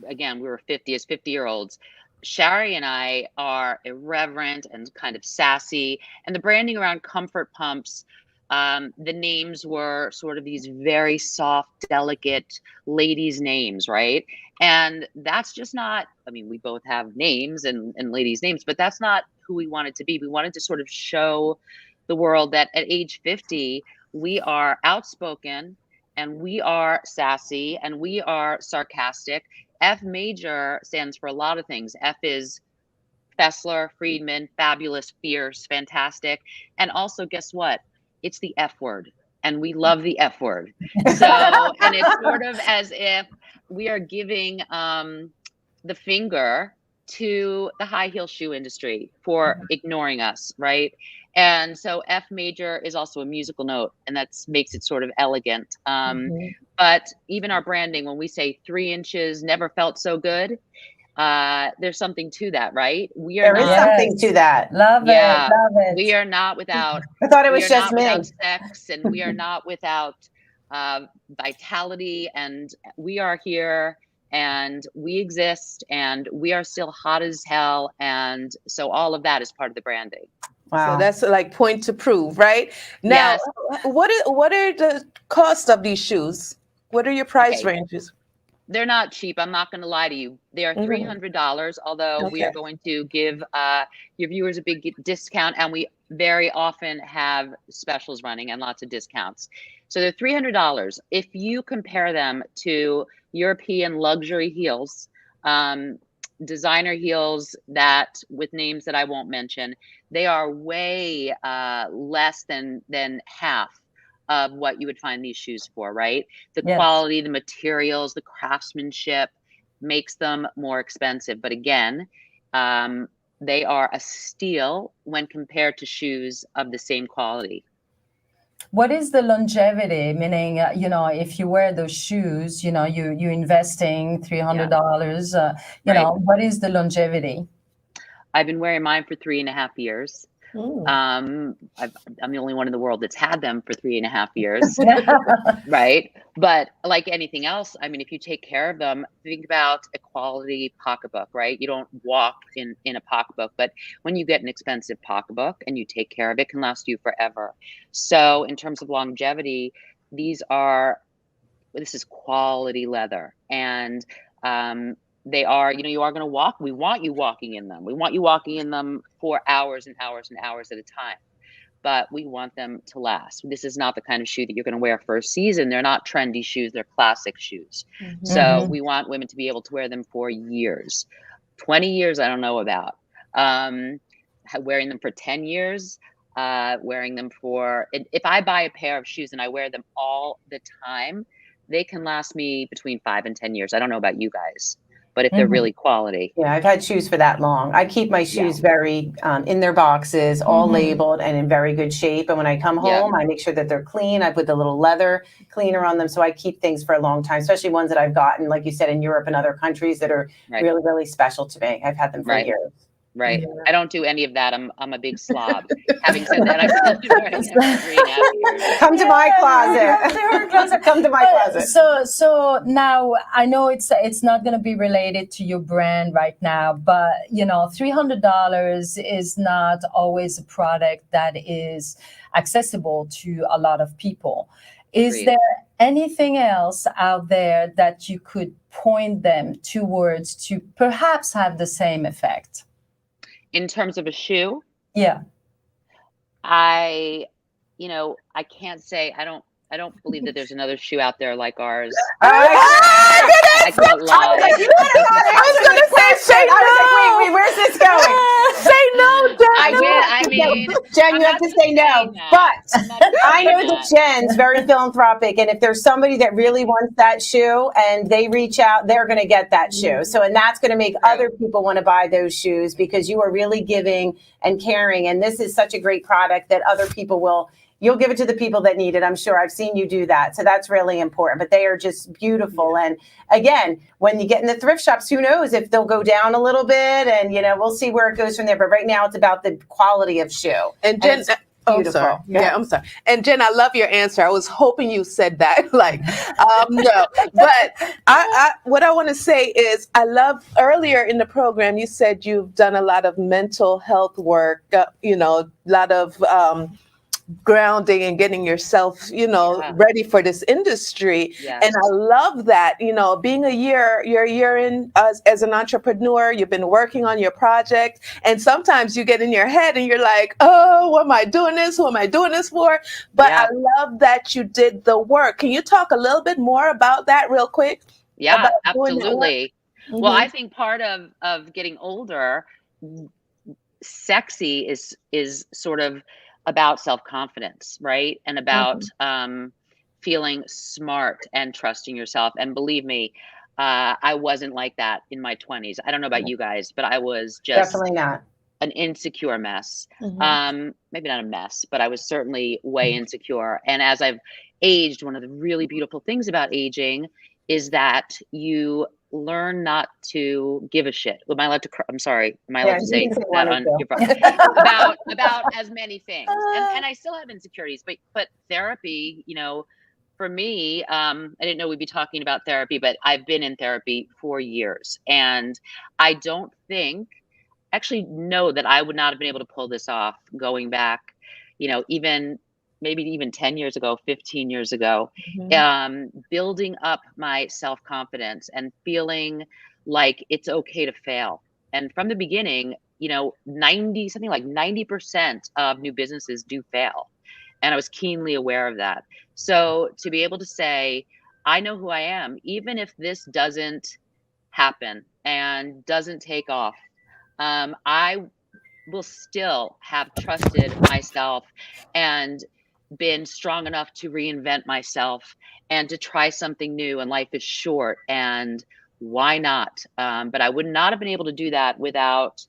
50-year-olds. Shari and I are irreverent and kind of sassy, and the branding around Comfort Pumps, the names were sort of these very soft, delicate ladies' names, right? And that's just not, we both have names and ladies' names, but that's not who we wanted to be. We wanted to sort of show the world that at age 50, we are outspoken, and we are sassy, and we are sarcastic. F major stands for a lot of things. F is Fessler, Friedman, fabulous, fierce, fantastic. And also, guess what? It's the F word. And we love the F word. So, and it's sort of as if we are giving the finger to the high heel shoe industry for ignoring us, right? And so F major is also a musical note, and that makes it sort of elegant. But even our branding, when we say 3 inches never felt so good, there's something to that, right? There is something to that. Love it. We are not without. I thought it was just me. Without sex, and we are not without vitality, and we are here, and we exist, and we are still hot as hell, and so all of that is part of the branding. Wow. So that's like point to prove, right? Now, yes. What are the cost of these shoes? What are your price ranges? They're not cheap. I'm not going to lie to you. They are $300, although we are going to give your viewers a big discount, and we very often have specials running and lots of discounts. So they're $300. If you compare them to European luxury heels, designer heels that with names that I won't mention, they are way less than half of what you would find these shoes for, right? The quality, the materials, the craftsmanship makes them more expensive. But again, they are a steal when compared to shoes of the same quality. What is the longevity? Meaning, if you wear those shoes, you're investing $300. What is the longevity? I've been wearing mine for 3.5 years. I'm the only one in the world that's had them for 3.5 years, right? But like anything else, if you take care of them, think about a quality pocketbook, right? You don't walk in a pocketbook, but when you get an expensive pocketbook and you take care of it, can last you forever. So in terms of longevity, this is quality leather, and they are, you are going to walk. We want you walking in them. We want you walking in them for hours and hours and hours at a time, but we want them to last. This is not the kind of shoe that you're going to wear for a season. They're not trendy shoes. They're classic shoes. So we want women to be able to wear them for years. 20 years, I don't know about. Wearing them for 10 years, wearing them for, if I buy a pair of shoes and I wear them all the time, they can last me between 5 and 10 years. I don't know about you guys, but if they're Mhm. really quality. Yeah, I've had shoes for that long. I keep my shoes very in their boxes, all Mhm. labeled and in very good shape. And when I come Yeah. home, I make sure that they're clean. I put the little leather cleaner on them, so I keep things for a long time, especially ones that I've gotten, like you said, in Europe and other countries that are Right. really, really special to me. I've had them for Right. years. Right. Yeah. I don't do any of that. I'm a big slob. Having said that, I've still been wearing them for 3.5 years. Come to my Yeah, come to her closet. closet. Come to my But closet. so now I know it's not going to be related to your brand right now, but $300 is not always a product that is accessible to a lot of people. Is Agreed. there anything else out there that you could point them towards to perhaps have the same effect? In terms of a shoe, Yeah. I can't say I don't believe that there's another shoe out there like ours. I can't lie. I was gonna say, say I was like, no. wait, where's this going? Say no, Jen. I mean, Jen, I'm you have not to say no. saying that. But I'm not I know saying that Jen's very philanthropic, and if there's somebody that really wants that shoe and they reach out, they're going to get that shoe. So, and that's going to make other people want to buy those shoes because you are really giving and caring. And this is such a great product that other people you'll give it to the people that need it. I'm sure I've seen you do that. So that's really important, but they are just beautiful. And again, when you get in the thrift shops, who knows if they'll go down a little bit, and we'll see where it goes from there. But right now it's about the quality of shoe. And Jen, it's I'm beautiful. sorry. Yeah. Yeah, I'm sorry. And Jen, I love your answer. I was hoping you said that. No. But what I want to say is, I love earlier in the program, you said you've done a lot of mental health work, a lot of grounding and getting yourself, ready for this industry. Yes. And I love that, being you're a year in as an entrepreneur, you've been working on your project. And sometimes you get in your head and you're like, oh, what am I doing this? Who am I doing this for? But Yeah. I love that you did the work. Can you talk a little bit more about that real quick? Yeah, About doing the work? absolutely. Well, I think part of getting older, sexy is sort of about self-confidence, right? And about feeling smart and trusting yourself. And believe me, I wasn't like that in my 20s. I don't know about you guys, but I was just Definitely not. an insecure mess. Maybe not a mess, but I was certainly way insecure. And as I've aged, one of the really beautiful things about aging is that you learn not to give a shit. Am I allowed to? I'm sorry. Am I allowed to you say can say that one or on two. your podcast? about as many things? And I still have insecurities, but therapy, for me, I didn't know we'd be talking about therapy, but I've been in therapy for years, and I don't actually know that I would not have been able to pull this off going back, maybe even 10 years ago, 15 years ago, building up my self-confidence and feeling like it's okay to fail. And from the beginning, something like 90% of new businesses do fail. And I was keenly aware of that. So to be able to say, I know who I am, even if this doesn't happen and doesn't take off, I will still have trusted myself and been strong enough to reinvent myself and to try something new. And life is short, and why not? But I would not have been able to do that without,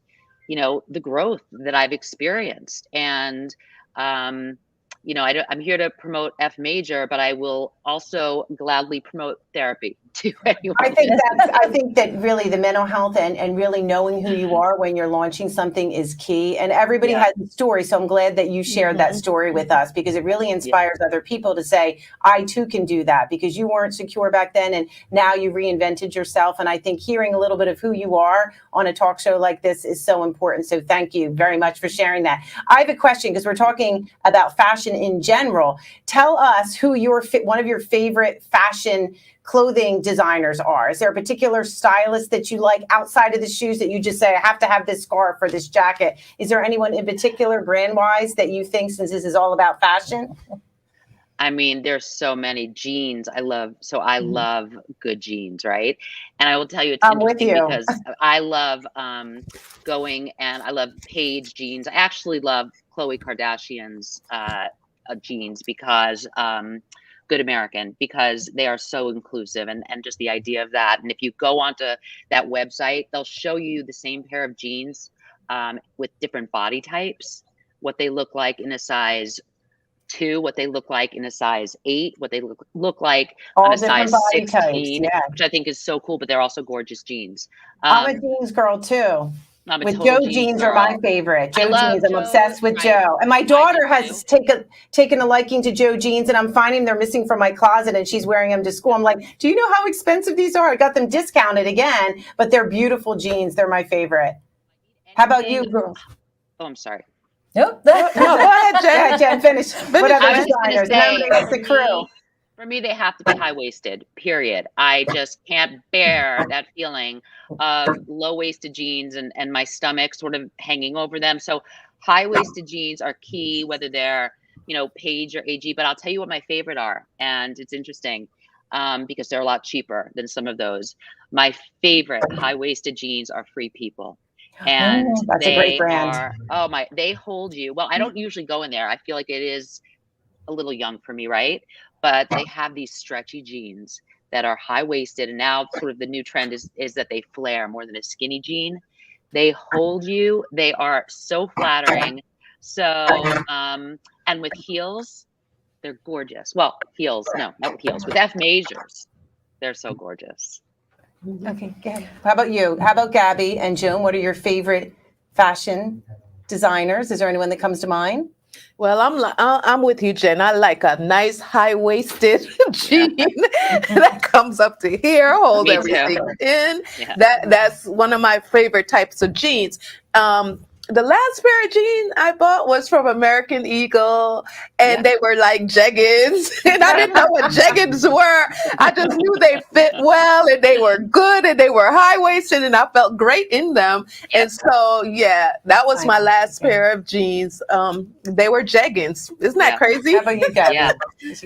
the growth that I've experienced. And I'm here to promote F Major, but I will also gladly promote therapy to anyone. I think that really the mental health and really knowing who you are when you're launching something is key. And everybody has a story. So I'm glad that you shared that story with us, because it really inspires other people to say, I too can do that, because you weren't secure back then and now you reinvented yourself. And I think hearing a little bit of who you are on a talk show like this is so important. So thank you very much for sharing that. I have a question, because we're talking about fashion in general. Tell us who one of your favorite fashion clothing designers are. Is there a particular stylist that you like outside of the shoes that you just say, I have to have this scarf or this jacket? Is there anyone in particular brand wise that you think, since this is all about fashion? I mean, there's so many jeans. I love good jeans, right? And I will tell you, it's interesting because I love going, and I love Paige jeans. I actually love Khloe Kardashian's jeans because Good American, because they are so inclusive, and just the idea of that. And if you go onto that website, they'll show you the same pair of jeans with different body types, what they look like in a size 2, what they look like in a size 8, what they look like on All a different size body types. 16, Yeah. which I think is so cool. But they're also gorgeous jeans. I'm a jeans girl too. I'm a With total Joe jeans are girl. my favorite. I Joe love jeans. I'm Joe, obsessed with right. Joe. And my daughter I do has taken a liking to Joe jeans, and I'm finding they're missing from my closet, and she's wearing them to school. I'm like, do you know how expensive these are? I got them discounted again, but they're beautiful jeans. They're my favorite. How about you, girl? Oh, I'm sorry. Nope. No, go ahead, Jen. Yeah, Jen, finish. What I other was just gonna designers? say, Remember, that's the crew. For me, they have to be high-waisted, period. I just can't bear that feeling of low-waisted jeans and my stomach sort of hanging over them. So high-waisted jeans are key, whether they're, Paige or AG. But I'll tell you what my favorite are, and it's interesting because they're a lot cheaper than some of those. My favorite high-waisted jeans are Free People. And That's a great brand. they hold you. Well, I don't usually go in there. I feel like it is a little young for me, right? But they have these stretchy jeans that are high-waisted, and now sort of the new trend is that they flare more than a skinny jean. They hold you. They are so flattering. So and with heels, they're gorgeous. Well, heels, no, not with heels, with F majors. They're so gorgeous. Okay, Gabby. How about you? How about Gabby and Joan? What are your favorite fashion designers? Is there anyone that comes to mind? Well, I'm with you, Jen. I like a nice high-waisted jean that comes up to here, holds Me too. everything in. Yeah. That's one of my favorite types of jeans. The last pair of jeans I bought was from American Eagle, and they were like jeggings, and I didn't know what jeggings were. I just knew they fit well, and they were good, and they were high-waisted, and I felt great in them. And so, yeah, that was my last pair of jeans. They were jeggings. Isn't that crazy? How about you, Gabby? Yeah.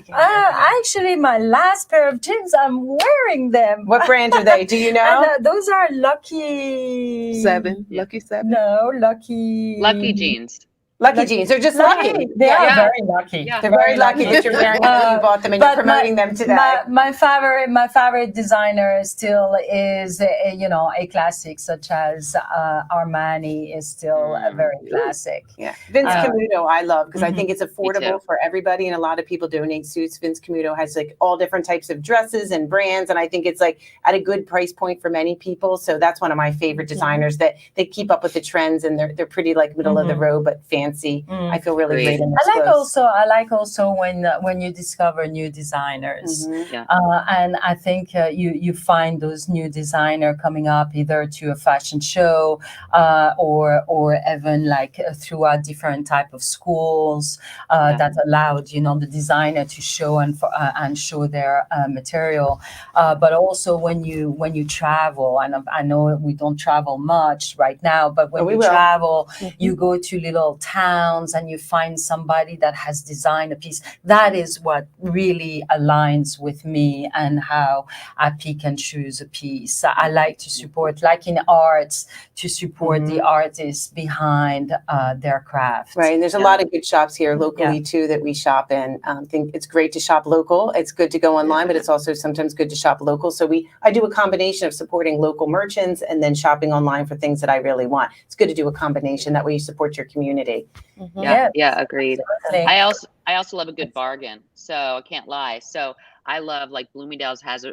Actually, my last pair of jeans, I'm wearing them. What brand are they? Do you know? And, those are Lucky Lucky 7. No, Lucky jeans. Lucky jeans. They're just lucky. They are Yeah. very lucky. Yeah. They're very lucky that you're wearing them and you bought them and you're But promoting them today. My favorite designer still is a classic such as Armani is still a very classic. Yeah, Vince Camuto I love because I think it's Me affordable too. for everybody, and a lot of people donate suits. Vince Camuto has like all different types of dresses and brands, and I think it's like at a good price point for many people. So that's one of my favorite designers that they keep up with the trends, and they're pretty like middle of the road but fancy. I feel really great in I those clothes. like also when you discover new designers. Mhm. And I think you find those new designer coming up either to a fashion show or even like throughout different type of schools that allowed the designer to show and show their material. But also when you travel, and I know we don't travel much right now, but when you travel, you go to little towns and you find somebody that has designed a piece. That is what really aligns with me and how I pick and choose a piece. I like to support, like in arts, to support the artists behind their craft. Right, and there's a lot of good shops here locally too that we shop in. I think it's great to shop local. It's good to go online, but it's also sometimes good to shop local. So I do a combination of supporting local merchants and then shopping online for things that I really want. It's good to do a combination. That way you support your community. Yeah, agreed. Absolutely. I also love a good bargain, so I can't lie. So I love, like, Bloomingdale's has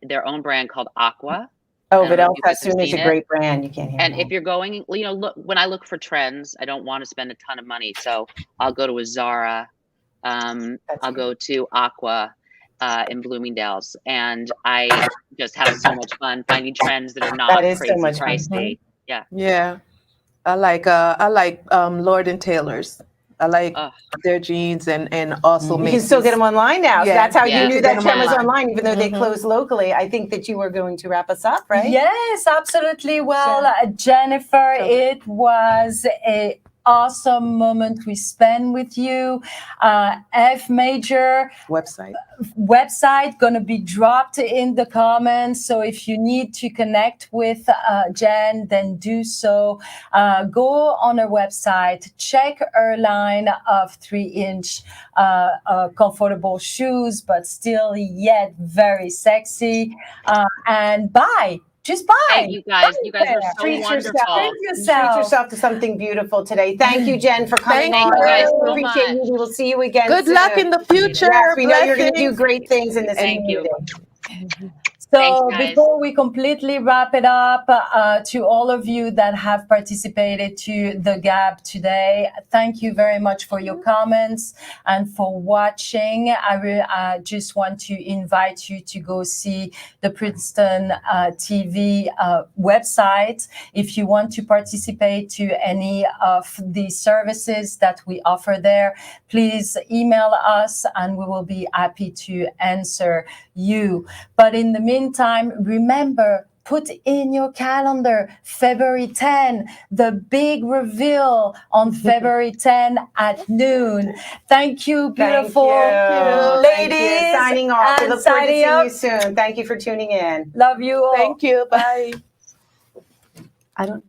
their own brand called Aqua. Oh, I don't know Vidal if you guys have Sassoon is seen a it. great brand. You can't hear And me. if you're going, when I look for trends, I don't want to spend a ton of money, so I'll go to a Zara. I'll go to Aqua in Bloomingdale's, and I just have so much fun finding trends that are not That is so crazy much fun. pricey. Yeah. I like Lord and Taylor's. I like their jeans and also You can still get them online now. So Yeah. that's how Yeah. you knew Get that 'em trend was online. online, even though they closed locally. I think that you were going to wrap us up, right? Yes, absolutely. Well, Jennifer, it was awesome moment we spend with you. F major website going to be dropped in the comments. So if you need to connect with Jen, then do so. Go on her website, check her line of 3-inch comfortable shoes, but still yet very sexy. And buy. Just buy. Thank you guys. You guys are so Treat wonderful. yourself. Treat yourself to something beautiful today. Thank you, Jen, for coming Thank on. you guys so Appreciate much. you. We will see you again Good soon. luck in the future. Yes, we know you're going to do Blessings. great things in this Thank you. community. So Thanks, guys. before we completely wrap it up, to all of you that have participated to the Gab today, thank you very much for your comments and for watching. I just want to invite you to go see the Princeton TV website. If you want to participate to any of the services that we offer there, please email us and we will be happy to answer you. But in the meantime, remember, put in your calendar February 10, the big reveal on February 10 at noon. Thank you, beautiful Thank you. ladies. Signing off. We and look forward to signing seeing up. you soon. Thank you for tuning in. Love you all. Thank you. Bye. I don't.